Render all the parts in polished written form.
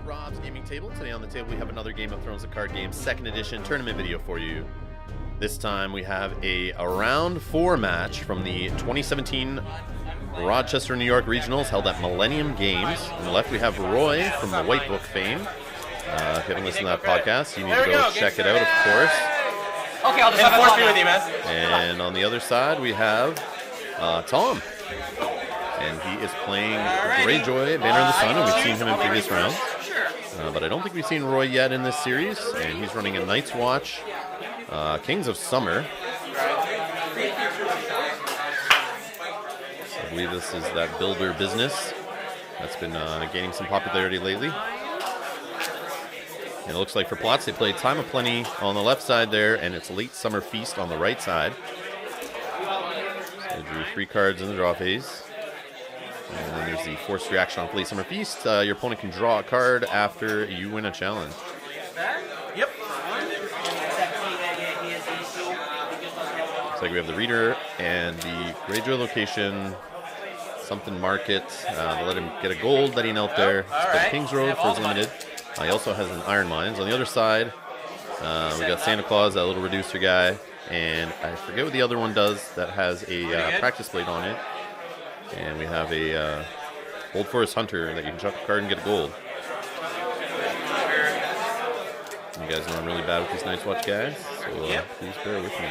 Rob's Gaming Table. Today on the table we have another Game of Thrones, the card game, 2nd edition tournament video for you. This time we have a round 4 match from the 2017 Rochester, New York regionals held at Millennium Games. On the left we have Roy from the White Book fame. If you haven't listened to that podcast, you need to go check it out, of course. Okay, I'll just have it with you, man. And on the other side we have Tom. And he is playing Greyjoy, Banner of the Sun, and we've seen him in previous rounds. But I don't think we've seen Roy yet in this series. And he's running a Night's Watch, Kings of Summer. I believe this is that builder business that's been gaining some popularity lately. And it looks like for plots, they played Time of Plenty on the left side there, and it's Late Summer Feast on the right side. So they drew 3 cards in the draw phase. And then there's the forced reaction on Late Summer Feast. Your opponent can draw a card after you win a challenge. Yep. Looks like we have the reader and the Greyjoy location, something market. They let him get a gold that he knelt there. Split the King's Road for his limited. He also has an Iron Mines. On the other side, we got Santa Claus, that little reducer guy. And I forget what the other one does that has a practice blade on it. And we have a Old Forest Hunter that you can chuck a card and get a gold. You guys know I'm really bad with these Night's Watch guys, so please bear with me.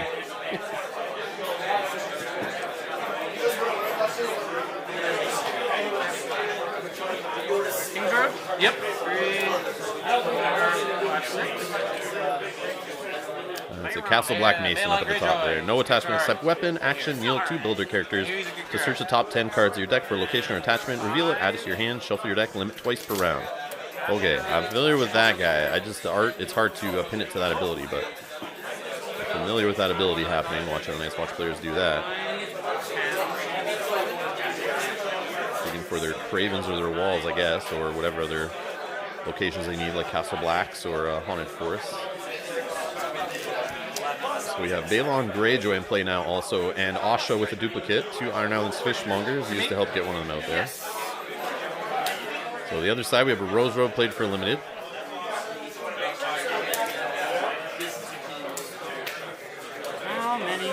King's Road? Yep. 3, 4, 5, 6. It's a Castle Black Mason up at the top there. No attachment except weapon, action, kneel 2 builder characters. To search the top 10 cards of your deck for location or attachment, reveal it, add it to your hand, shuffle your deck, limit twice per round. Okay, I'm familiar with that guy. The art, it's hard to pin it to that ability, but I'm familiar with that ability happening. Watch how Night's Watch players do that. Looking for their cravens or their walls, I guess, or whatever other locations they need, like Castle Blacks or Haunted Forests. So we have Balon Greyjoy in play now also, and Asha with a duplicate. 2 Iron Islands Fishmongers used to help get one of them out there. So the other side we have a Rose Road played for limited. How many?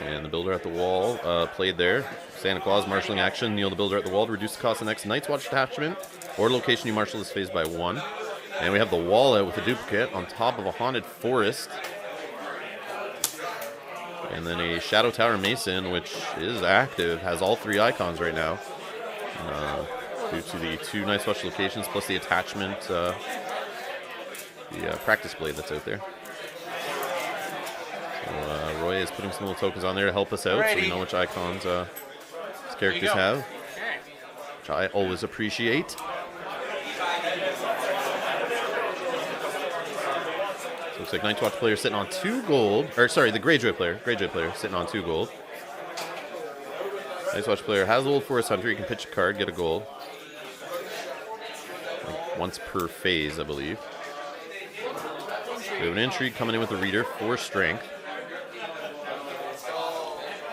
And the builder at the wall played there. Santa Claus marshalling action. Kneel the builder at the wall to reduce the cost of the next Night's Watch attachment or location you marshal this phase by 1. And we have the wall out with a duplicate on top of a Haunted Forest. And then a Shadow Tower Mason, which is active, has all 3 icons right now. Due to the 2 Night's Watch locations plus the attachment, the practice blade that's out there. So, Roy is putting some little tokens on there to help us out, so we know which icons his characters have, which I always appreciate. So looks like Night's Watch player sitting on 2 gold, or sorry, the Greyjoy player sitting on 2 gold. Night's Watch player has the Old Forest Hunter. You can pitch a card, get a gold. Like once per phase, I believe. We have an Intrigue coming in with a reader, 4 strength.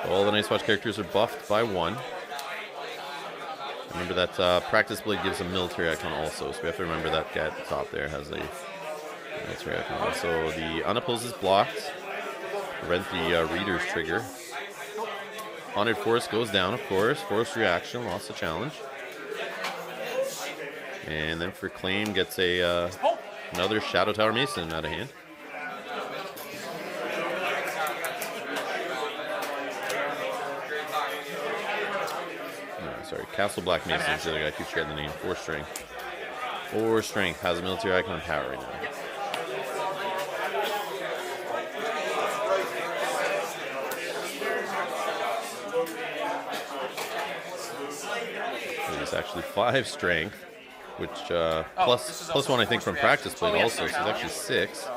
All the Night's Watch characters are buffed by 1. Remember that practice blade gives a military icon also, so we have to remember that guy at the top there has a military icon. So the unopposed is blocked. Prevent the reader's trigger. Haunted Forest goes down, of course. Forced reaction, lost the challenge. And then for claim gets a another Shadow Tower Mason out of hand. Sorry, Castle Black Mason is the other guy. I keep forgetting the name. 4 strength. 4 strength. Has a military icon power right now. It's actually 5 strength, which plus 1 I think from practice blade also. So it's actually 6.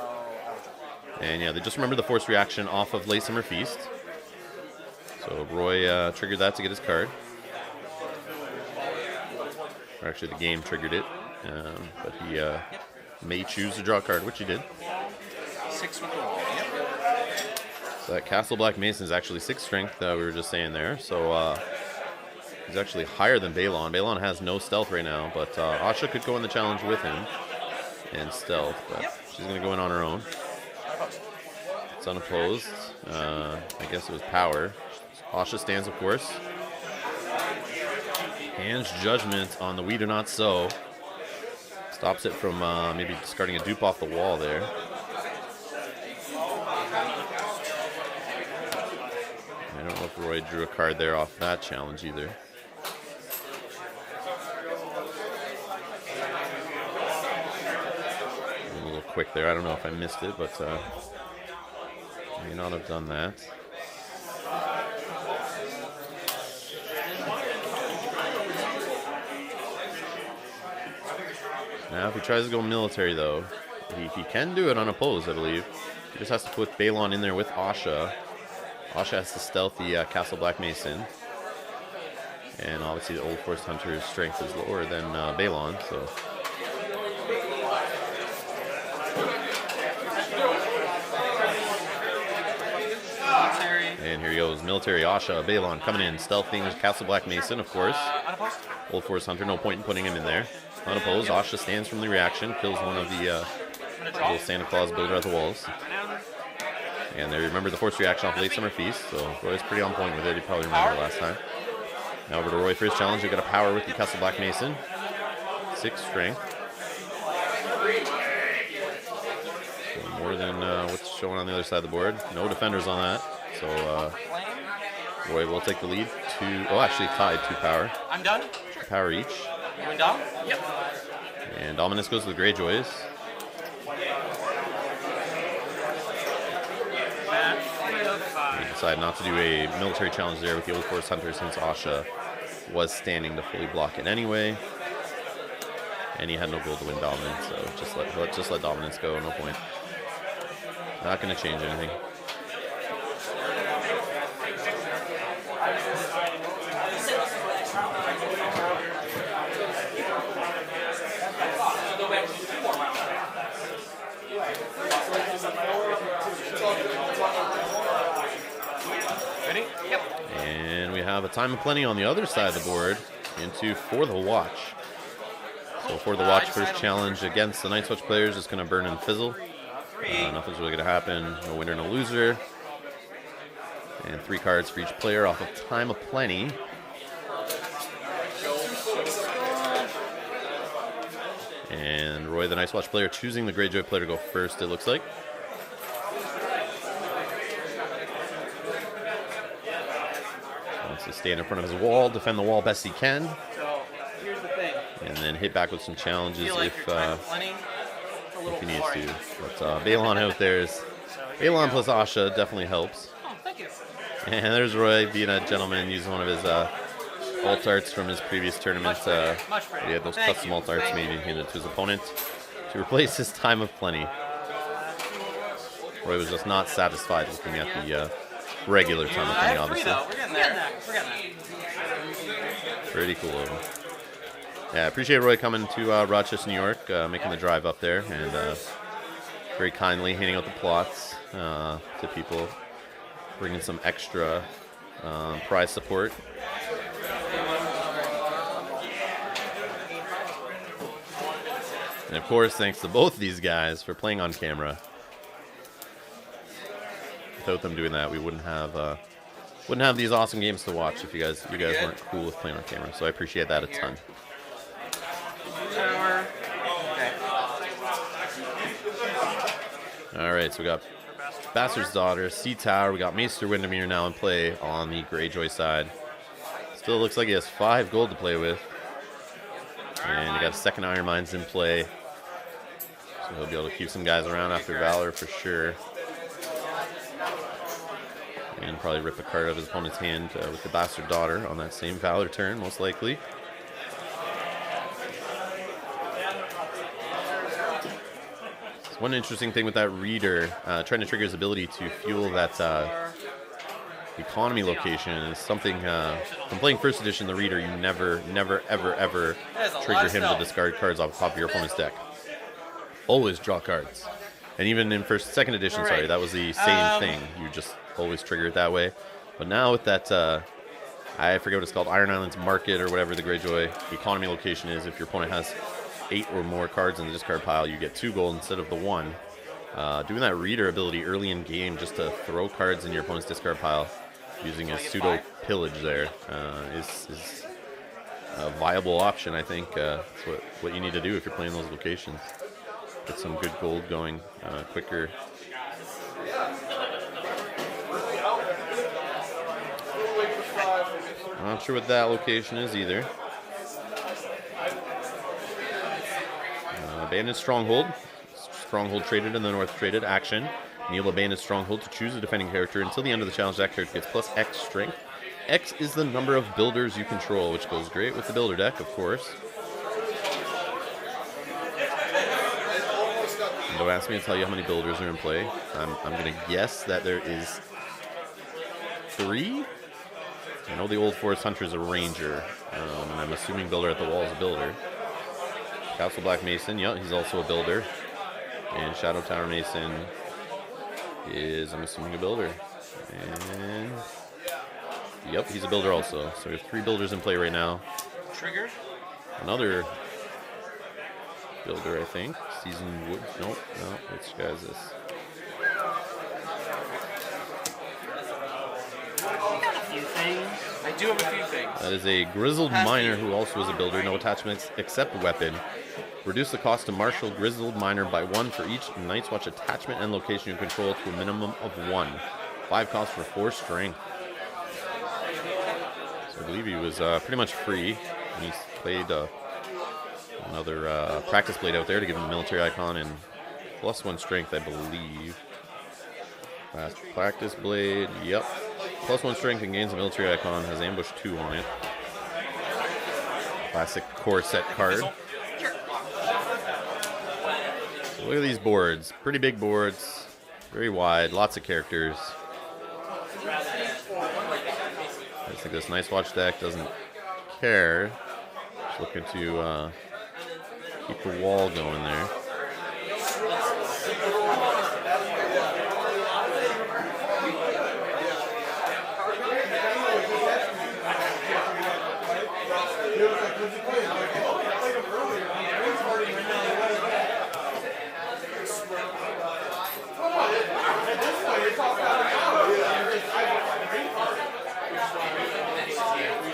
And yeah, they just remembered the force reaction off of Late Summer Feast. So Roy triggered that to get his card. Or actually, the game triggered it, but he may choose to draw a card, which he did. 6 with the wall. Yep. That Castle Black Mason is actually 6 strength that we were just saying there. So he's actually higher than Balon. Balon has no stealth right now, but Asha could go in the challenge with him and stealth. But she's going to go in on her own. It's unopposed. I guess it was power. Asha stands, of course. Hands Judgment on the We Do Not Sow. Stops it from maybe discarding a dupe off the wall there. I don't know if Roy drew a card there off that challenge either. A little quick there. I don't know if I missed it, but may not have done that. Now, if he tries to go military, though, he can do it unopposed, I believe. He just has to put Balon in there with Asha. Asha has to stealth the Castle Black Mason. And obviously the Old Forest Hunter's strength is lower than Balon, so... And here he goes, military Asha, Balon coming in, stealthing Castle Black Mason, of course. Old Forest Hunter, no point in putting him in there. Unopposed, Asha stands from the reaction, kills one of the little Santa Claus builder at the walls. And they remember the force reaction off Late Summer Feast, so Roy's pretty on point with it. He probably remembered it last time. Now over to Roy for his challenge. We've got a power with the Castle Black Mason. 6 strength. So more than what's showing on the other side of the board. No defenders on that. So Roy will take the lead. Actually tied 2 power. I'm done. Power each. You went down? Yep. And Dominus goes to the Greyjoys. We decide not to do a military challenge there with the Old Forest Hunter since Asha was standing to fully block it anyway. And he had no gold to win Dominance, so just let Dominance go, no point. Not going to change anything. Ready? Yep. And we have a Time of Plenty on the other side of the board into For the Watch. So For the Watch first challenge against the Night's Watch players is going to burn and fizzle. Nothing's really going to happen. No winner, no loser. And 3 cards for each player off of Time of Plenty. And Roy, the Night's Watch player, choosing the Greyjoy player to go first, it looks like. Wants to stand in front of his wall, defend the wall best he can. So here's the thing. And then hit back with some challenges Like if he needs to. But Balon out there is... Balon plus Asha definitely helps. Oh, thank you. And there's Roy being a gentleman, using one of his alt arts from his previous tournament. He had those custom alt arts made and handed to his opponent to replace his Time of Plenty. Roy was just not satisfied looking at the regular Time of Plenty, obviously. We're getting there. We're getting there. Pretty cool of him. Yeah, I appreciate Roy coming to Rochester, New York, making the drive up there, and very kindly handing out the plots to people, bringing some extra prize support. And of course, thanks to both of these guys for playing on camera. Without them doing that, we wouldn't have these awesome games to watch if you guys weren't cool with playing on camera. So I appreciate that a ton. All right, so we got Bastard's Daughter, Sea Tower. We got Maester Windermere now in play on the Greyjoy side. Still looks like he has 5 gold to play with. And you got second Iron Mines in play. So he'll be able to keep some guys around after Valor for sure. And probably rip a card out of his opponent's hand with the Bastard Daughter on that same Valor turn, most likely. One interesting thing with that reader, trying to trigger his ability to fuel that economy location is something, from playing first edition, the reader, you never, ever trigger him to discard cards off the top of your opponent's deck. Always draw cards. And even in second edition, sorry, that was the same thing. You just always trigger it that way. But now with that, I forget what it's called, Iron Island's Market or whatever the Greyjoy economy location is. If your opponent has 8 or more cards in the discard pile, you get 2 gold instead of the 1. Doing that reader ability early in game just to throw cards in your opponent's discard pile using a pseudo pillage there is a viable option, I think. That's what you need to do if you're playing those locations. Get some good gold going quicker. I'm not sure what that location is either. Abandoned Stronghold. Stronghold traded and the North traded. Action. Kneel Abandoned Stronghold to choose a defending character. Until the end of the challenge, that character gets plus X strength. X is the number of builders you control, which goes great with the builder deck, of course. Don't ask me to tell you how many builders are in play. I'm going to guess that there is 3. I know the Old Forest Hunter is a ranger, and I'm assuming builder at the wall is a builder. Castle Black Mason, yeah, he's also a builder. And Shadow Tower Mason is, I'm assuming, a builder. And yep, he's a builder also. So we have 3 builders in play right now. Trigger. Another builder, I think. Seasoned Wood. Nope, no. Which guy is this? I do have a few things. That is a Grizzled Miner who also is a builder. No attachments except weapon. Reduce the cost to Marshal Grizzled Miner by 1 for each Night's Watch attachment and location you control to a minimum of 1. 5 cost for 4 strength. So I believe he was pretty much free. And he's played another practice blade out there to give him a military icon and plus 1 strength, I believe. Last practice blade, yep. Plus 1 strength and gains a military icon, has ambush 2 on it. Classic core set card. So look at these boards. Pretty big boards. Very wide. Lots of characters. I just think this Night's Watch deck doesn't care. Just looking to keep the wall going there.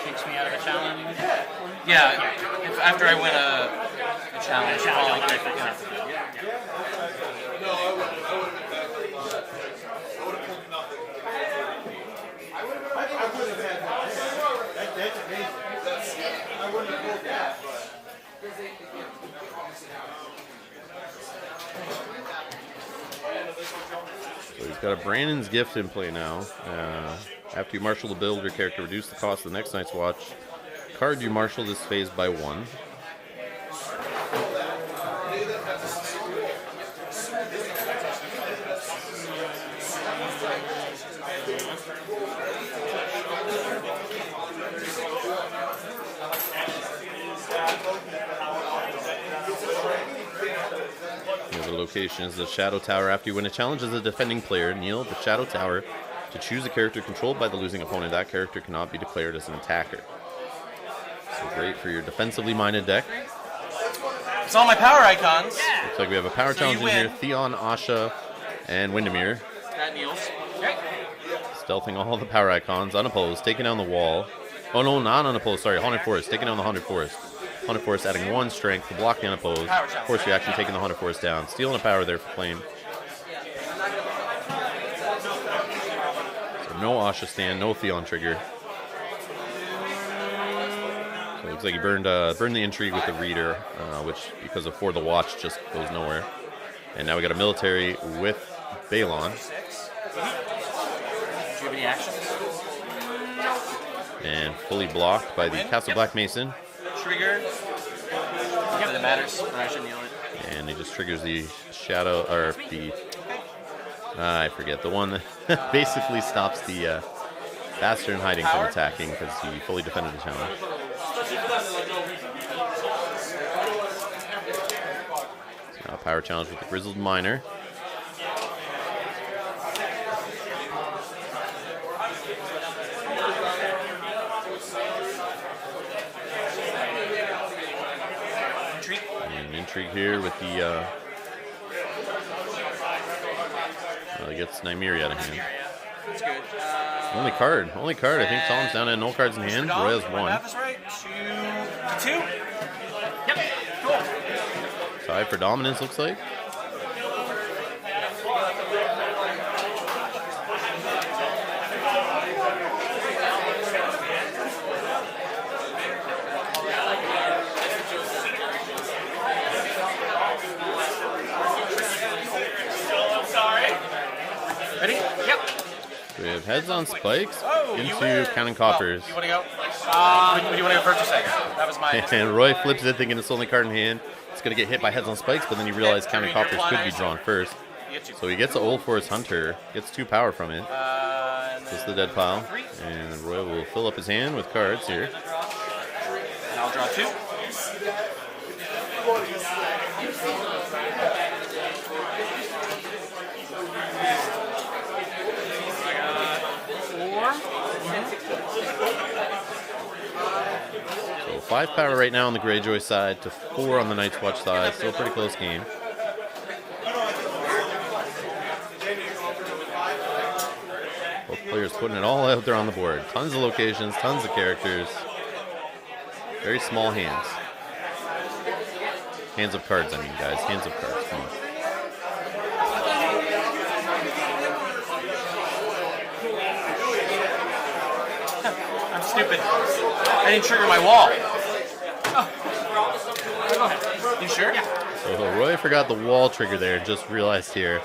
Takes me out of a challenge. Yeah, if after I win a challenge, So he's got a Brandon's Gift in play now. After you marshal the builder character, reduce the cost of the next Night's Watch card you marshal this phase by 1. The location is the Shadow Tower. After you win a challenge as a defending player, kneel at the Shadow Tower to choose a character controlled by the losing opponent. That character cannot be declared as an attacker. So great for your defensively minded deck. It's all my power icons. Yeah. Looks like we have a power challenge in here. Theon, Asha, and Windermere. That kneels. Okay. Stealthing all the power icons, unopposed, taking down the wall. Oh no, not unopposed, sorry, Haunted Forest, taking down the Haunted Forest. Haunted Forest adding 1 strength to block the unopposed. Force reaction taking the Haunted Forest down. Stealing a power there for Flame. So no Asha stand, no Theon trigger. So it looks like he burned the intrigue with the reader, which because of For the Watch just goes nowhere. And now we got a military with Balon. Do you have any actions? And fully blocked by the Castle Black Mason. Trigger. Yep, that matters, but I should kneel it. And he just triggers the shadow, or the, I forget, the one that basically stops the Bastard in Hiding from attacking because he fully defended the challenge. So now power challenge with the Grizzled Miner. intrigue here with the... he gets Nymeria out of hand. That's good. Only card. I think Tom's down at no cards in hand. Roy has 1. That's right. 2 to 2. Yep. Cool. Tie for dominance, looks like. Ready? Yep. We have heads on spikes into cannon coppers. You want to go? Do you want to go first or second? That was my. And Roy flips it, thinking it's the only card in hand. It's going to get hit by heads on spikes, but then you realize cannon coppers could be drawn first. So he gets an Old Forest Hunter, gets 2 power from it. Just the dead pile. And Roy will fill up his hand with cards here. And I'll draw 2. So 5 power right now on the Greyjoy side to 4 on the Night's Watch side. Still a pretty close game. Both players putting it all out there on the board. Tons of locations, tons of characters. Very small hands. Hands of cards, I mean, guys. Hands of cards. Come on. I'm stupid. I didn't trigger my wall. You sure? Yeah. So Roy forgot the wall trigger there. Just realized here.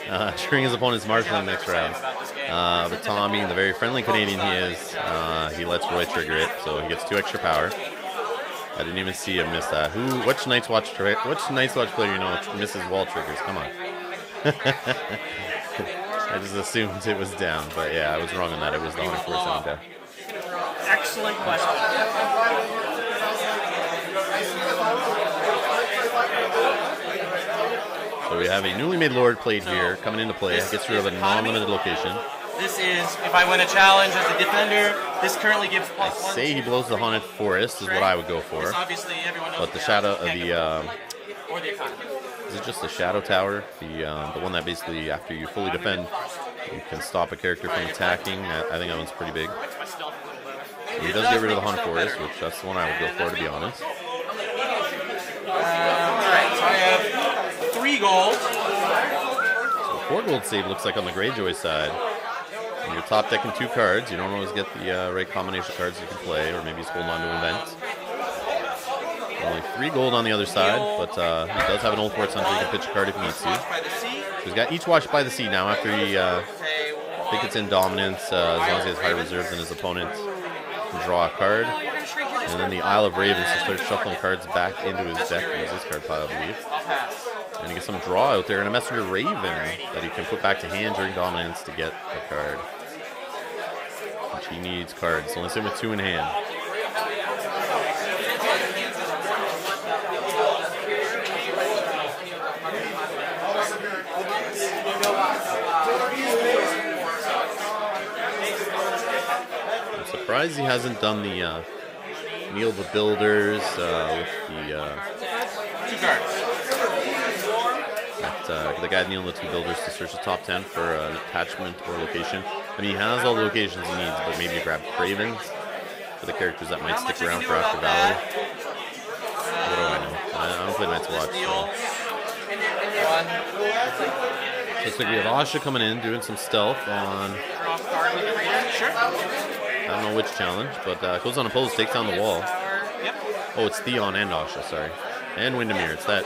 Triggering his opponent's marshalling next round. But Tom, being the very friendly Canadian he is, he lets Roy trigger it, so he gets 2 extra power. I didn't even see him miss that. Which Night's Watch player you know misses wall triggers? Come on. I just assumed it was down, but yeah, I was wrong on that. It was the 147 down. Excellent question. So we have a newly made Lord played here, coming into play. Gets rid of a non-limited location. This is, if I win a challenge as a defender, this currently gives +1. I say he blows the Haunted Forest is what I would go for. Obviously, everyone knows. But the shadow of the... or the economy. Is it just the Shadow Tower? The one that basically, after you fully defend, you can stop a character from attacking. I think that one's pretty big. So he does get rid of the Haunted Forest, which that's the one I would go for, to be honest. Alright, so I have 3 gold. So 4 gold save looks like on the Greyjoy side. When you're top decking 2 cards, you don't always get the right combination cards you can play, or maybe he's holding on to events. Only 3 gold on the other side, but he does have an Old Forest Hunter. He can pitch a card if he needs to. So he's got each Watch by the Sea now after he, I think it's in dominance, as long as he has higher reserve than his opponent. Can draw a card. And then the Isle of Ravens to start shuffling cards back into his deck. Use this card pile, I believe. And he gets some draw out there and a Messenger Raven that he can put back to hand during dominance to get a card. Which he needs cards. Only sitting with 2 in hand. I'm surprised he hasn't done the Kneel the Builders with the 2 cards. The guy kneeling the 2 builders to search the top 10 for an attachment or location. I mean, he has all the locations he needs, but maybe grab Cravens for the characters that might stick around for After Valor. What do I know? I don't play Night's Watch. So looks like we have Asha coming in, doing some stealth on... I don't know which challenge, but goes unopposed, takes down the wall. Oh, it's Theon and Asha, sorry. And Windermere. It's that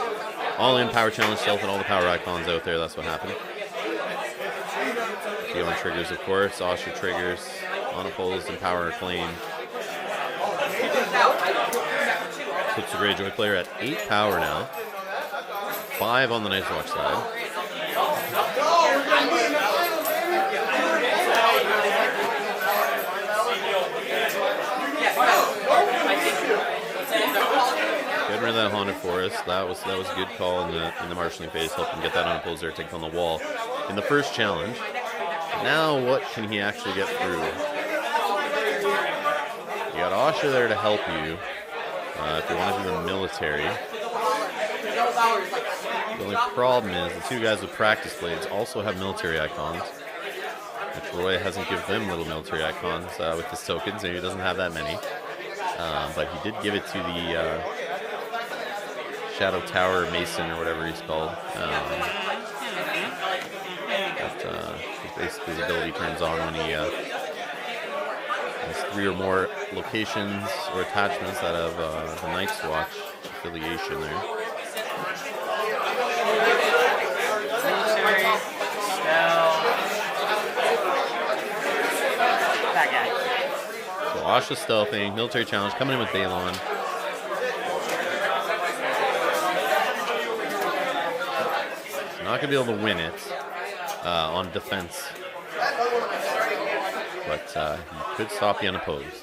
all-in power challenge stealth and all the power icons out there. That's what happened. Theon triggers, of course. Asha triggers. Unopposed and power claim. Puts the Greyjoy player at 8 power now. 5 on the Night's Watch side. Getting rid of that Haunted Forest. That was a good call in the marshalling phase. Help him get that unopposed there, take on the wall in the first challenge. Now what can he actually get through? You got Asha there to help you if you want to do the military. The only problem is the two guys with practice blades also have military icons, which Roy hasn't given them little military icons with his tokens. Maybe he doesn't have that many. But he did give it to the Shadow Tower Mason or whatever he's called. Basically, the ability turns on when he has 3 or more locations or attachments that have the Night's Watch affiliation there. Military, spell. That guy. So Asha stealthing, military challenge, coming in with Balon. Not going to be able to win it on defense, but he could stop the unopposed.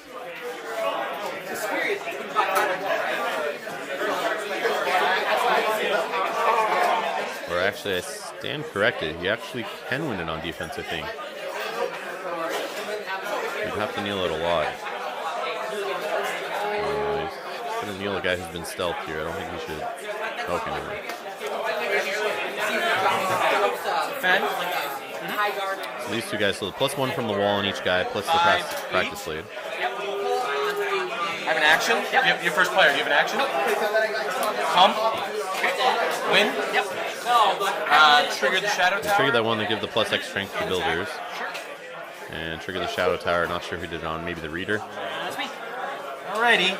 Or actually, I stand corrected. He actually can win it on defense, I think. You'd have to kneel it a lot. He's going to kneel a guy who's been stealthed here. I don't think he should. Okay, never. Defend. So these two guys, so the +1 from the wall on each guy, plus the practice blade. Yep. I have an action. Yep. Your first player. Do you have an action? Come. Win. Yep. Trigger the Shadow Tower. Trigger that one to give the +X strength to builders. And trigger the Shadow Tower. Not sure who did it on. Maybe the Reader. That's me. Alrighty.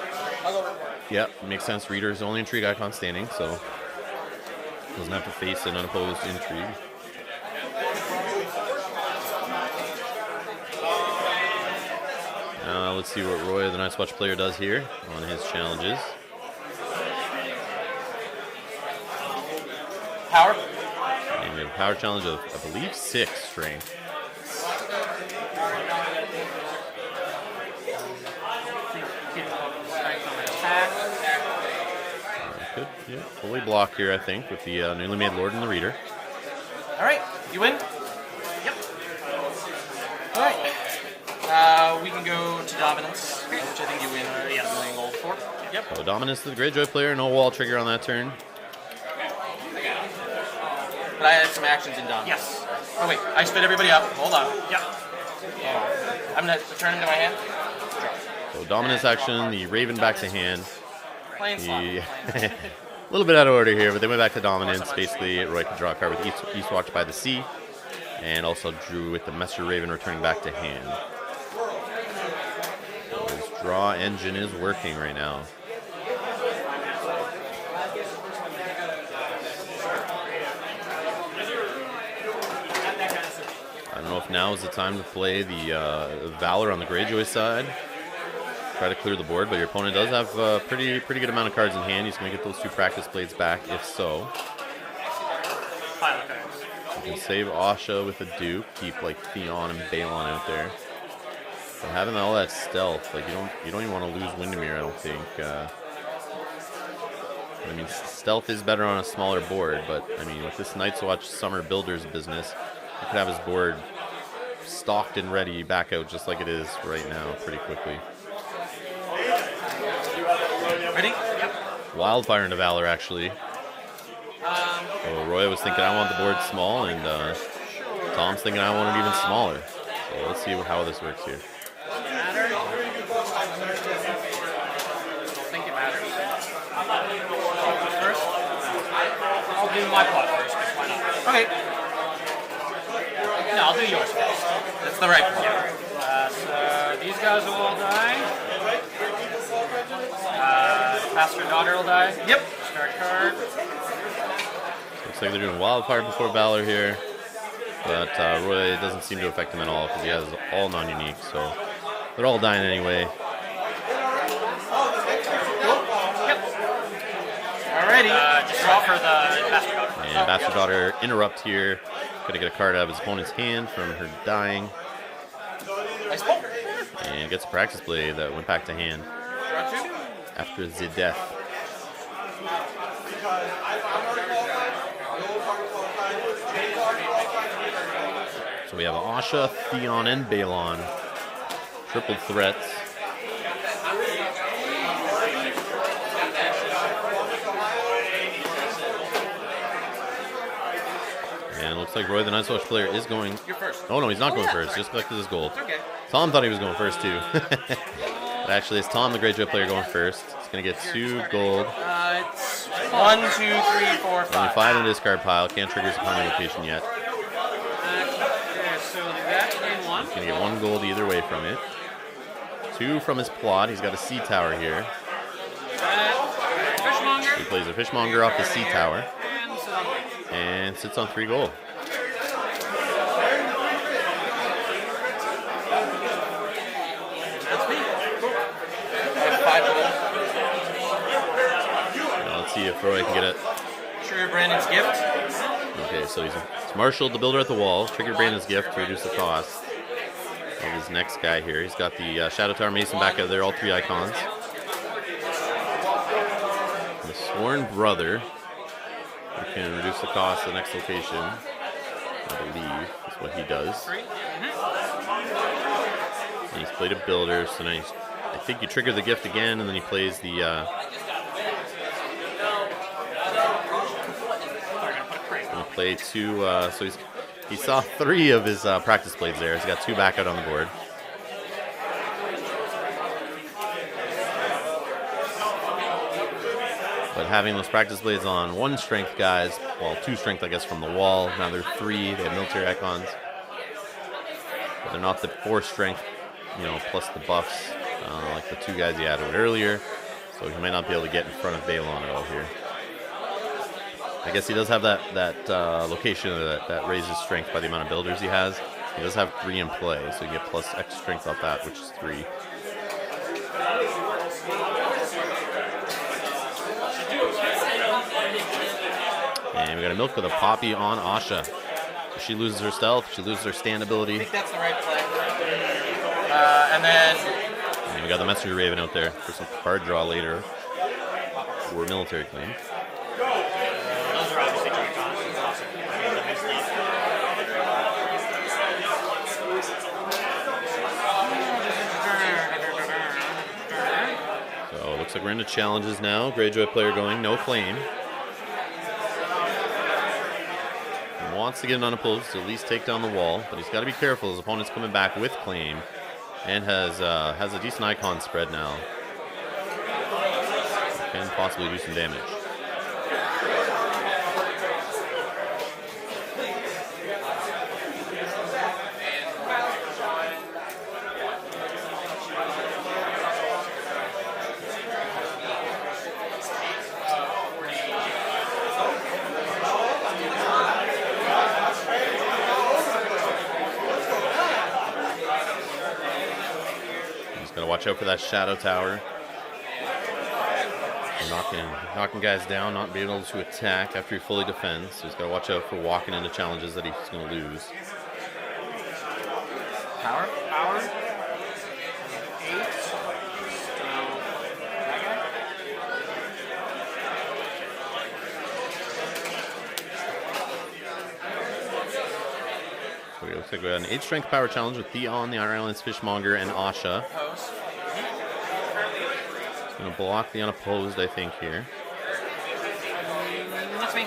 Yep, makes sense. Reader is the only intrigue icon standing, so doesn't have to face an unopposed intrigue. Let's see what Roy, the Night's Watch player, does here on his challenges. Power. And we have a power challenge of, I believe, 6 strength. Could, yeah, fully block here, I think, with the newly made Lord and the Reader. Alright, you win? Yep. Alright. We can go to Dominance, which I think you win $1 million gold for. Yep. So Dominance to the Greyjoy player, no wall trigger on that turn. But I had some actions in Dominance. Yes. Oh wait, I split everybody up. Hold on. Yep. Hold on. I'm going to return him to my hand. So Dominance action, the Raven back to hand. Plain slot. A little bit out of order here, but they went back to Dominance. Basically, Roy could draw a card with Eastwatch by the Sea, and also drew with the Messer Raven returning back to hand. So his draw engine is working right now. I don't know if now is the time to play the Valor on the Greyjoy side. Try to clear the board, but your opponent does have a pretty good amount of cards in hand. He's going to get those 2 practice blades back, if so. You can save Asha with a Duke, keep like Theon and Balon out there. But having all that stealth, like you don't even want to lose Windermere, I don't think. I mean, stealth is better on a smaller board, but I mean, with this Night's Watch Summer Builders business, you could have his board stocked and ready back out just like it is right now, pretty quickly. Ready? Yep. Wildfire into Valor, actually. So Roy was thinking I want the board small, and Tom's thinking I want it even smaller. So let's see how this works here. I don't think it matters. First? I'll do my plot first, why not? Okay. No, I'll do yours first. That's the right plot. So these guys will all die. Pastor Daughter will die. Yep. Start card. Looks like they're doing Wildfire before Valor here. But Roy, it doesn't seem to affect him at all because he has all non-unique. So they're all dying anyway. Yep. Alrighty. Just draw for the Bastard Daughter. And Bastard Daughter interrupt here. Gonna get a card out of his opponent's hand from her dying. Nice pull. And gets a practice blade that went back to hand after the death. So we have Asha, Theon, and Balon. Triple threats. Looks like Roy, the Night's Watch player, is going... You're first. Oh, no, he's not going yeah, first. sorry. Just collected his gold. It's okay. Tom thought he was going first, too. But actually, it's Tom, the Greyjoy player, going first. He's going to get 2 gold. It's 1, 2, 3, 4, 5. Only 5 in the discard pile. Can't trigger his opponent location yet. Okay, so that and 1. He's going to get 1 gold either way from it. 2 from his plot. He's got a sea tower here. Fishmonger. He plays a fishmonger off the sea tower. And And sits on 3 gold. that's me. I have 5 gold. Now let's see if Roy can get it. Trigger Brandon's gift. Okay, so he's marshaled the builder at the wall. Triggered Brandon's gift to reduce the cost of his next guy here. He's got the Shadow Tower Mason back out there, all 3 icons. The Sworn Brother, who can reduce the cost of the next location, I believe is what he does. And he's played a builder, so now I think you trigger the gift again, and then he plays the... gonna play 2, so he saw 3 of his practice blades there. He's got 2 back out on the board. But having those practice blades on 1 strength guys, well, 2 strength I guess from the wall. Now they're 3. They have military icons, but they're not the 4 strength, you know, plus the buffs like the 2 guys he added earlier. So he might not be able to get in front of Balon at all here. I guess he does have that location that raises strength by the amount of builders he has. He does have 3 in play, so you get plus X strength off that, which is 3. And we got a milk with a Poppy on Asha. If she loses her stealth, she loses her stand I ability. think that's the right play. And then And we got the Messenger Raven out there for some card draw later for military claim. those are obviously joint cons. That's awesome. So it looks like we're into challenges now. Greyjoy player going, no claim. He wants to get an unopposed to at least take down the wall, but he's got to be careful. His opponent's coming back with claim and has a decent icon spread now. Can possibly do some damage. Gotta watch out for that Shadow Tower. Knocking guys down, not being able to attack after he fully defends. So he's gotta watch out for walking into challenges that he's gonna lose. Power. 8. So it looks like we got an 8 strength power challenge with Theon, the Iron Islands Fishmonger, and Asha. Post. He's gonna block the unopposed, I think, here. That's me.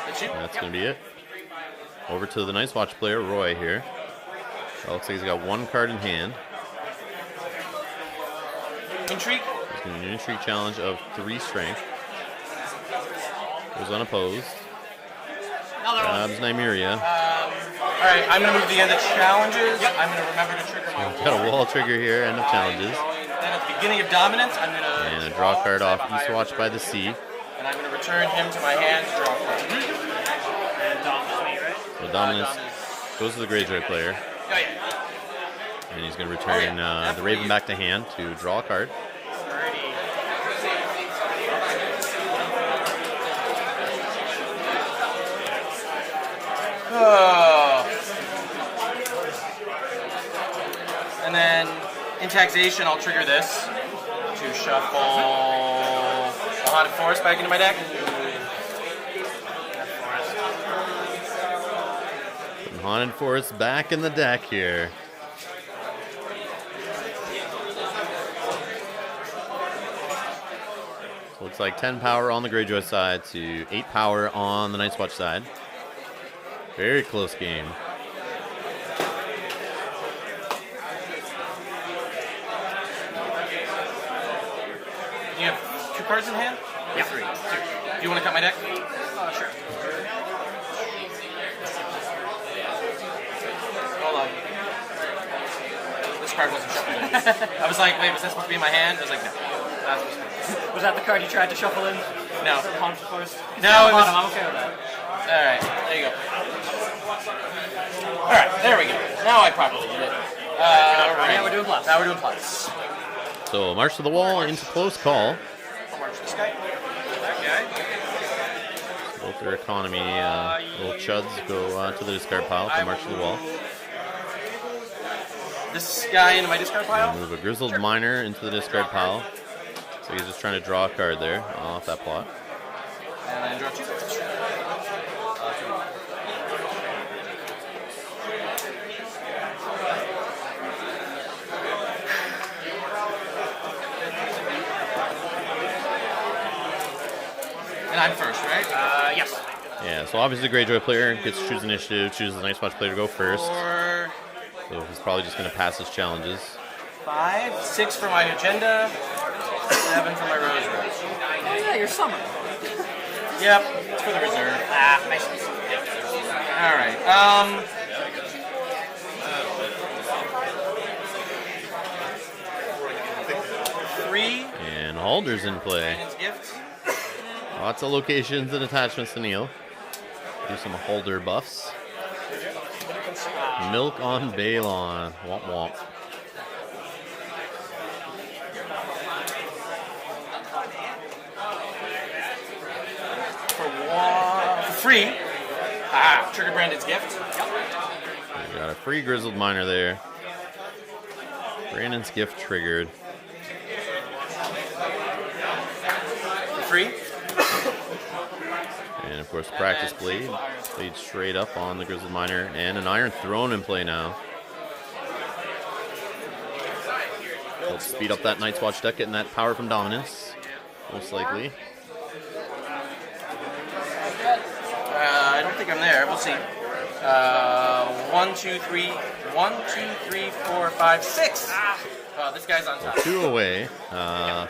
That's you. That's gonna be it. Over to the Night's Watch player, Roy here. That looks like he's got 1 card in hand. Intrigue. He's gonna do an intrigue challenge of 3 strength. Goes unopposed. Grabs Nymeria. Alright, I'm going to move to the end of challenges. Yep. I'm going to remember to trigger my wall. Got a wall trigger here, end of challenges. Then at the beginning of dominance, I'm going to... And a draw card off Eastwatch by the Sea. And I'm going to return him to my hand to draw a card. And dominance me, right? So dominance goes to the Greyjoy player. Oh, yeah. And he's going to return the Raven back to hand to draw a card. And then in taxation, I'll trigger this to shuffle the Haunted Forest back into my deck. Haunted Forest back in the deck here. So looks like 10 power on the Greyjoy side to 8 power on the Night's Watch side. Very close game. You have 2 cards in hand? Yeah. 3. 2. Do you want to cut my deck? Sure. Hold on. This card wasn't shuffled in. I was like, wait, was that supposed to be in my hand? I was like, no. That's supposed to be. Was that the card you tried to shuffle in? No. Pawn first? No, it was... I'm okay with that. Alright, there you go. Alright, there we go. Now I properly did it. Yeah, we're doing plus. Now we're doing plus. So march to the wall into close call. I'll march this guy. That guy. Both their economy little chuds go to the discard pile to march to the wall. This guy into my discard pile? Move a Grizzled Miner into the discard pile. So he's just trying to draw a card there off that plot. And I draw 2 cards. And I'm first, right? Yes. Yeah, so obviously the Greyjoy player gets to choose initiative, chooses the Night's Watch player to go first. 4, So he's probably just going to pass his challenges. 5, 6 for my agenda, 7 for my rose rush. Oh, yeah, you're summer. Yep, it's for the reserve. Nice. Alright, 3. And Halder's in play. And its gift. Lots of locations and attachments to Neil. Do some Halder buffs. Milk on Balon. Womp womp. For free. Trigger Brandon's gift. We got a free Grizzled Miner there. Brandon's gift triggered. For free. And of course, Practice Blade. Blade straight up on the Grizzled Miner. And an Iron Throne in play now. Let's speed up that Night's Watch deck, getting that power from Dominance. Most likely. I don't think I'm there. We'll see. 1, 2, 3. 1, 2, 3, 4, 5, 6. This guy's on top. 2 away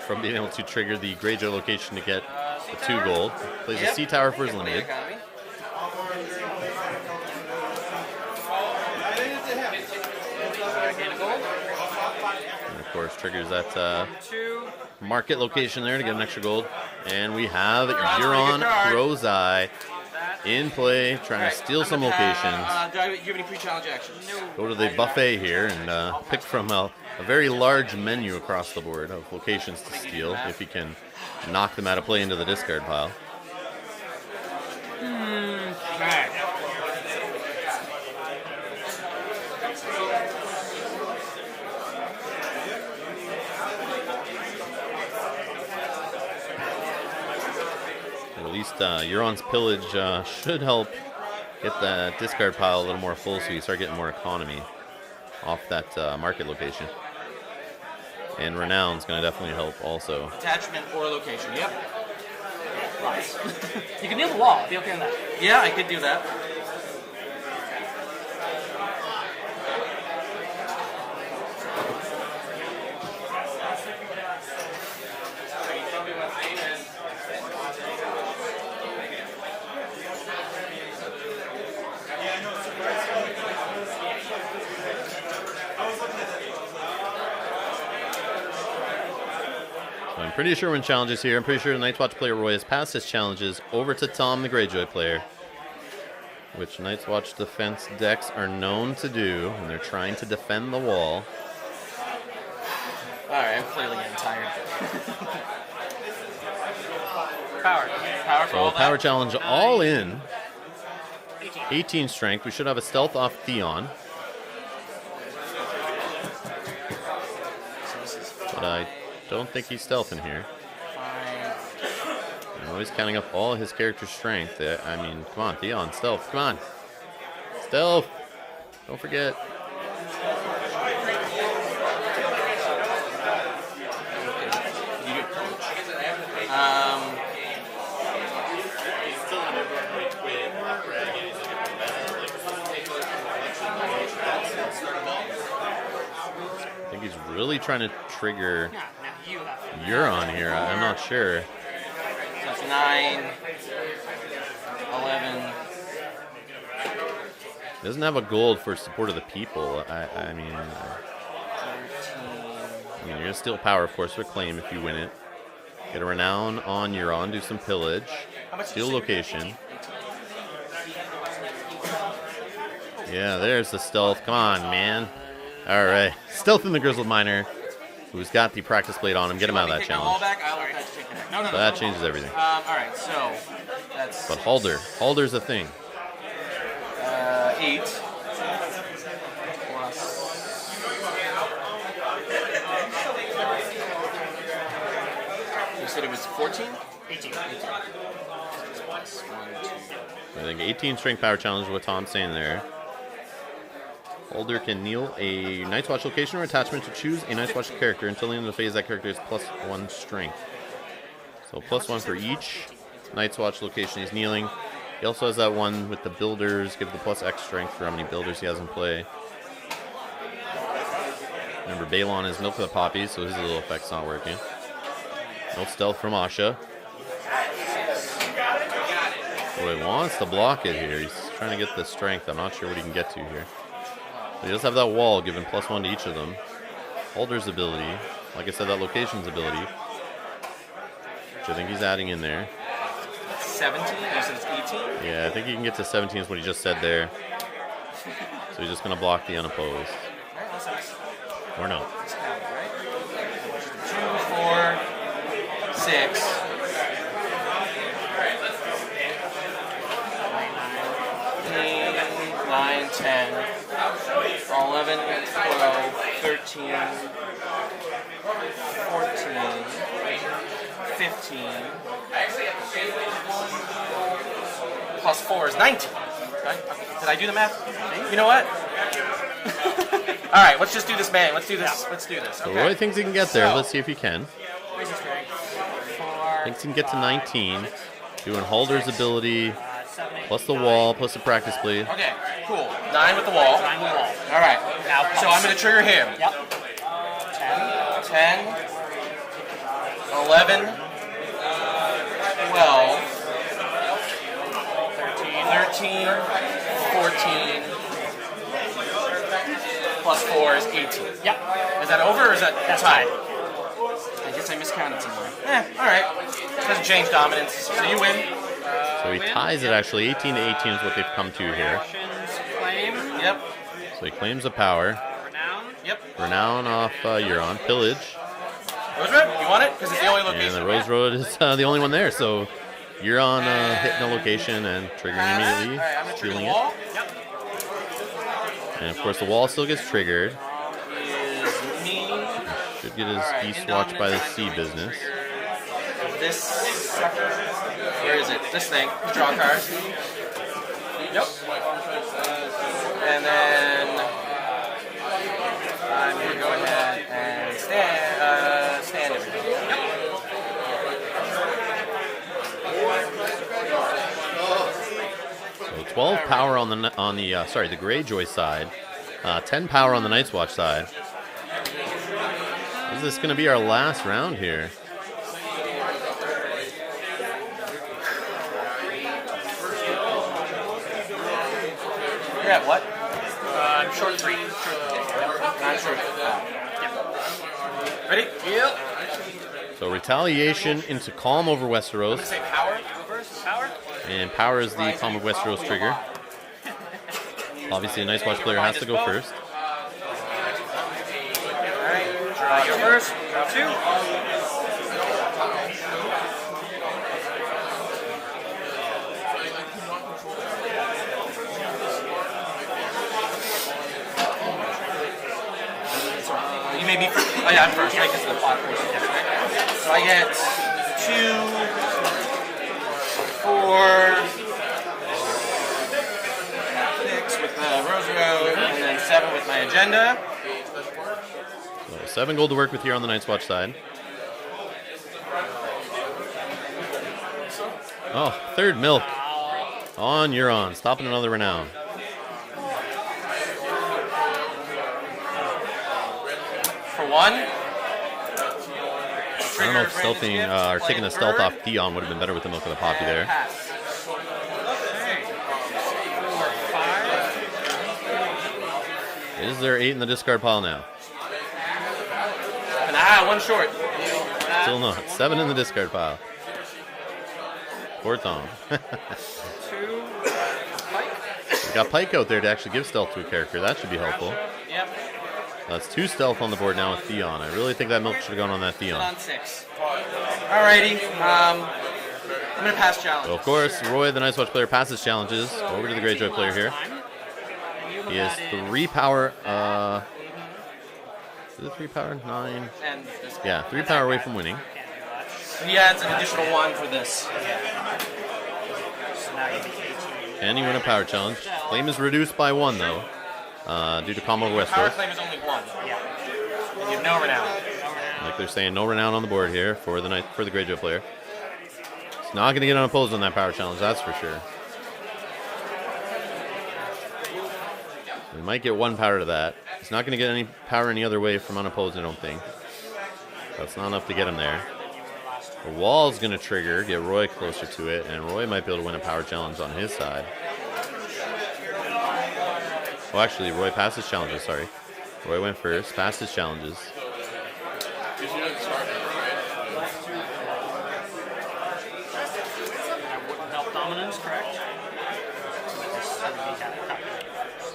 from being able to trigger the Greyjoy location to get the 2 gold. Plays a Sea Tower for his limited. And of course, triggers that market location there to get an extra gold. And we have Euron Crowseye in play, trying to steal some locations. Do you have any pre-challenge actions? No. Go to the buffet here and pick from a very large menu across the board of locations to steal if he can knock them out of play into the discard pile. At least Euron's Pillage should help get that discard pile a little more full so you start getting more economy off that market location. And Renown's going to definitely help also. Attachment or location, yep. You can kneel the wall. Be okay on that. Yeah, I could do that. I'm pretty sure when challenges here, I'm pretty sure the Night's Watch player Roy has passed his challenges over to Tom, the Greyjoy player, which Night's Watch defense decks are known to do, and they're trying to defend the wall. Alright, I'm clearly getting tired. Power. Power for So all power that. challenge all in. 18 strength. We should have a stealth off Theon. But I don't think he's stealthing here. I'm always counting up all his character strength. I mean, come on, Theon, stealth. Come on. Stealth. Don't forget. trying to trigger No, you have to. Euron here. I'm not sure. So that's 9, 11. Doesn't have a gold for support of the people. I mean, you're gonna steal power, of course, with claim if you win it. Get a renown on Euron, do some pillage, steal location. Yeah, there's the stealth. Come on, man. All right, stealth in the Grizzled Miner, who's got the practice blade on him. Get him out of that challenge. No, So that changes everything. all right, so that's But Halder's a thing. 8 plus. You said it was 14? 18. Plus 1, 2. I think 18 strength power challenge is what Tom's saying there. Halder can kneel a Night's Watch location or attachment to choose a Night's Watch character until the end of the phase. That character is +1 strength. So +1 for each Night's Watch location he's kneeling. He also has that one with the builders, give the +X strength for how many builders he has in play. Remember, Balon is Milk of the Poppies, so his little effect's not working. No stealth from Asha. So he wants to block it here. He's trying to get the strength. I'm not sure what he can get to here. But he does have that wall, giving +1 to each of them. Halder's ability. Like I said, that location's ability. Which I think he's adding in there. 17? You said it's 18? Yeah, I think he can get to 17 is what he just said there. So he's just going to block the unopposed. Alright, let's Or no. count, right? 2, 4, 6. 9, 10, 11, 12, 13, 14, 15, plus 4 is 19. Okay. Did I do the math? You know what? All right, let's just do this, man. Let's do this. Let's do this. So Okay. Roy thinks he can get there. Let's see if he can. Where's your strength? 4. Thinks he can get to 19. Doing Halder's ability, 7, 8, plus the 9. wall, plus the practice blade. Okay, cool. 9 with the wall. 9 with wall. All right. Now, So I'm going to trigger him. Yep. 10. 10, 11, 12, 13, 14, plus 4 is 18. Yep. Is that over or is that That's tied? fine. I guess I miscounted somewhere. Alright. Doesn't change dominance. So you win. So he ties it actually. 18 to 18 is what they've come to here. Actions, claim. Yep. So he claims the power. Renown. Yep. Renown off Euron. Pillage. Rose Red, you want it? Because it's the only And location. the Rose Road is the only one there. So Euron hitting the location and triggering immediately. Alright, I'm going to trigger Stealing the it. wall. Yep. And of course the wall still gets triggered. Is me. Should get his Alright, East Watch by the Indominus, Sea I'm going to business. trigger This sucker. Where is it? This thing. Draw a card. Yep. And then I'm going to go ahead and stand everything. So 12 power on the the Greyjoy side. 10 power on the Night's Watch side. Is this going to be our last round here? You're at what? I'm short 3. Not sure. Ready? Yep. So retaliation into Calm over Westeros. Say power. Reverse power. And power is the Calm of Westeros trigger. Obviously a Night's Watch player has to go first. Alright. Draw your first. Draw 2. You may be. Oh yeah, I'm first. Right, because of the plot first. So I get 2, 4, 6 with the Rose Road, and then 7 with my agenda. So 7 gold to work with here on the Night's Watch side. Oh, third milk on Euron, stopping another renown. For 1. I don't know if stealthing or taking the stealth off Theon would have been better with the Milk of the Poppy there. Pass. Okay. 4, 5. Is there 8 in the discard pile now? One short. Still not. 7 in the discard pile. Poor Tom. 2. Pike. We got Pike out there to actually give stealth to a character. That should be helpful. Yep. That's 2 stealth on the board now with Theon. I really think that Milk should have gone on that Theon. On 6. Alrighty. I'm gonna pass challenge. So of course, Roy, the Nice Watch player, passes challenges over to the Greyjoy player here. He has 3 power. Is it 3 power? 9. And this Yeah, 3 power away from winning. he adds an additional 1 for this. So now you make 18. Can he win a power challenge? Claim is reduced by 1 though, due to Combo Power Westeros. claim is only 1. Yeah. And you have no renown. Like they're saying, no renown on the board here for the Greyjoy player. He's not going to get unopposed on that power challenge, that's for sure. He might get 1 power to that. He's not going to get any power any other way from unopposed, I don't think. That's not enough to get him there. The wall's going to trigger, get Roy closer to it, and Roy might be able to win a power challenge on his side. Oh, actually, Roy passed his challenges, sorry. Roy went first, passed his challenges. Wouldn't help dominance, correct?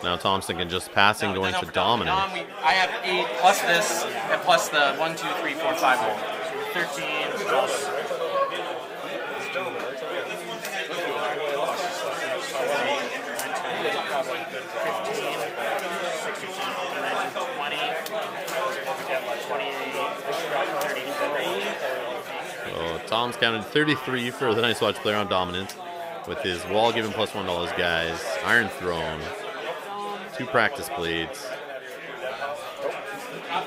Now Tom's thinking just passing, going to dominant. I have 8 plus this, and plus the 1, 2, 3, 4, 5 more. 13 plus. So Tom's counted 33 for the Nice Watch player on dominant, with his wall giving +1 to all his guys, Iron Throne, 2 practice blades. I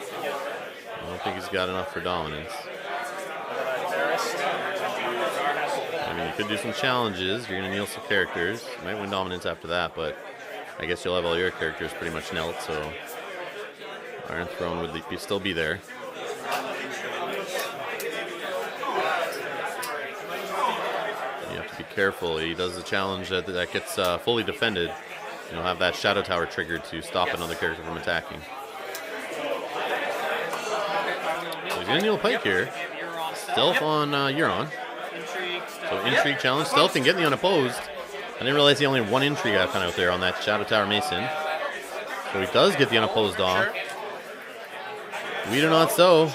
don't think he's got enough for dominance. I mean, you could do some challenges. You're going to kneel some characters. You might win dominance after that, but I guess you'll have all your characters pretty much knelt, so Iron Throne would still be there. You have to be careful. He does the challenge that gets fully defended. You'll have that Shadow Tower triggered to stop another character from attacking. So he's going to kneel Pike here. Stealth on Euron. So Intrigue challenge. Stealth and getting the unopposed. I didn't realize he only had 1 Intrigue icon out there on that Shadow Tower Mason. So he does get the unopposed off. We do not so.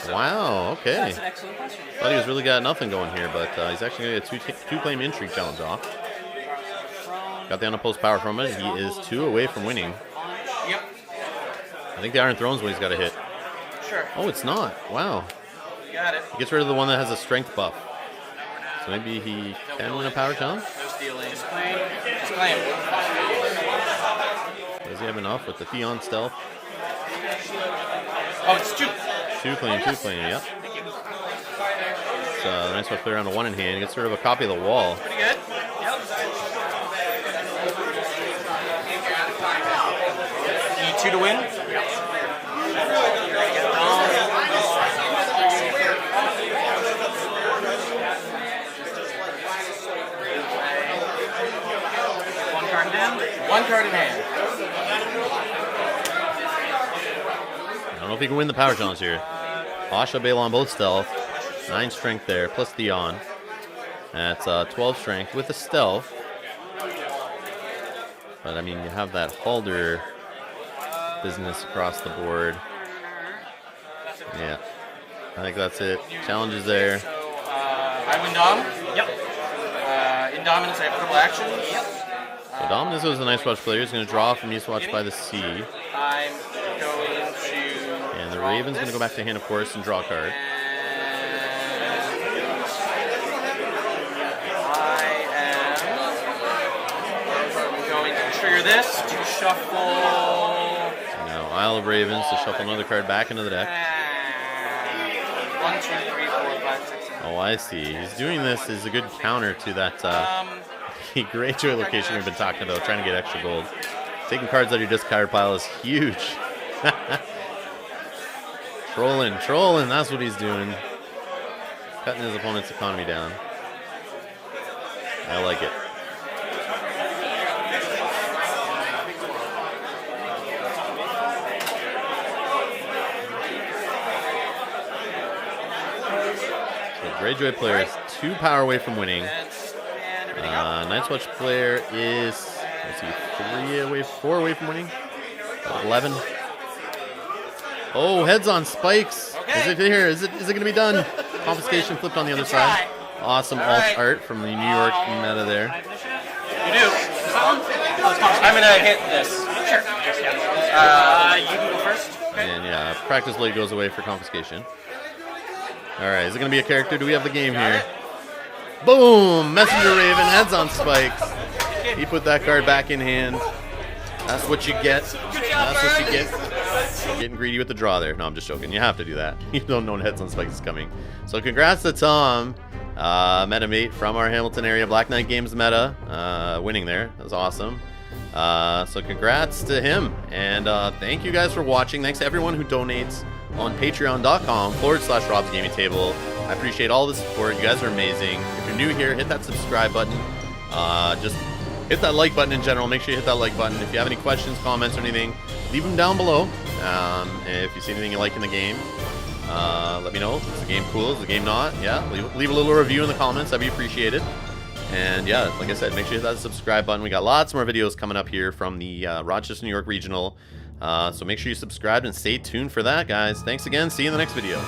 Wow, okay. That's an excellent question. Thought he was really got nothing going here, but he's actually going to get a 2-claim Intrigue challenge off. Got the unopposed power from it. He is 2 away from winning. Yep. I think the Iron Throne's what he's got to hit. Sure. Oh, it's not. Wow. You got it. He gets rid of the one that has a strength buff. So maybe he can win a power challenge? No stealing. Just claim. Does he have enough with the Theon stealth? Oh, it's 2. 2 claim, yep. So the Nice Watch player on a 1 in hand. He gets rid of a copy of the wall. Pretty good. Yep. You need 2 to win? One card in hand. I don't know if he can win the power challenge here. Asha Bale on both stealth. 9 strength there, plus Theon. That's 12 strength with a stealth. But I mean, you have that Halder business across the board. Yeah. I think that's it. Challenges there. So, I win Dom. Yep. In Dominance, I have triple actions. Yep. So Dominus was the Nice Watch player. He's going to draw from East Watch by the Sea. I'm going to... And the Raven's going to go back to hand, of course, and draw a card. I'm going to trigger this to shuffle... So now Isle of Ravens to shuffle another card back into the deck. 1, 2, 3, 4, 5, 6, 7. Oh, I see. He's doing this as a good counter to that the Greyjoy location we've been talking about, trying to get extra gold. Taking cards out of your discard pile is huge. Trolling, that's what he's doing. cutting his opponent's economy down. I like it. So Greyjoy player is 2 power away from winning. Night's Watch player is, let's see, 4 away from winning. 11. Oh, heads on spikes. Okay. Is it here? Is it going to be done? Confiscation flipped on the other side. Awesome alt art from the New York meta there. You do. I'm going to hit this. Sure. You can go first. Okay. And yeah, practice blade goes away for confiscation. All right, is it going to be a character? Do we have the game here? Boom! Messenger Raven, heads on spikes. He put that card back in hand. That's what you get. That's what you get. Getting greedy with the draw there. No, I'm just joking. You have to do that. You don't know heads on spikes is coming. So congrats to Tom, meta mate from our Hamilton area Black Knight Games meta, winning there. That was awesome. So congrats to him. And thank you guys for watching. Thanks to everyone who donates on patreon.com/Rob's Gaming Table. I appreciate all the support. You guys are amazing. If you're new here, hit that subscribe button. Just hit that like button in general. Make sure you hit that like button. If you have any questions, comments, or anything, leave them down below. If you see anything you like in the game, let me know. Is the game cool? Is the game not? Yeah, leave a little review in the comments. That'd be appreciated. And yeah, like I said, make sure you hit that subscribe button. We got lots more videos coming up here from the Rochester, New York Regional. So make sure you subscribe and stay tuned for that, guys. Thanks again. See you in the next video.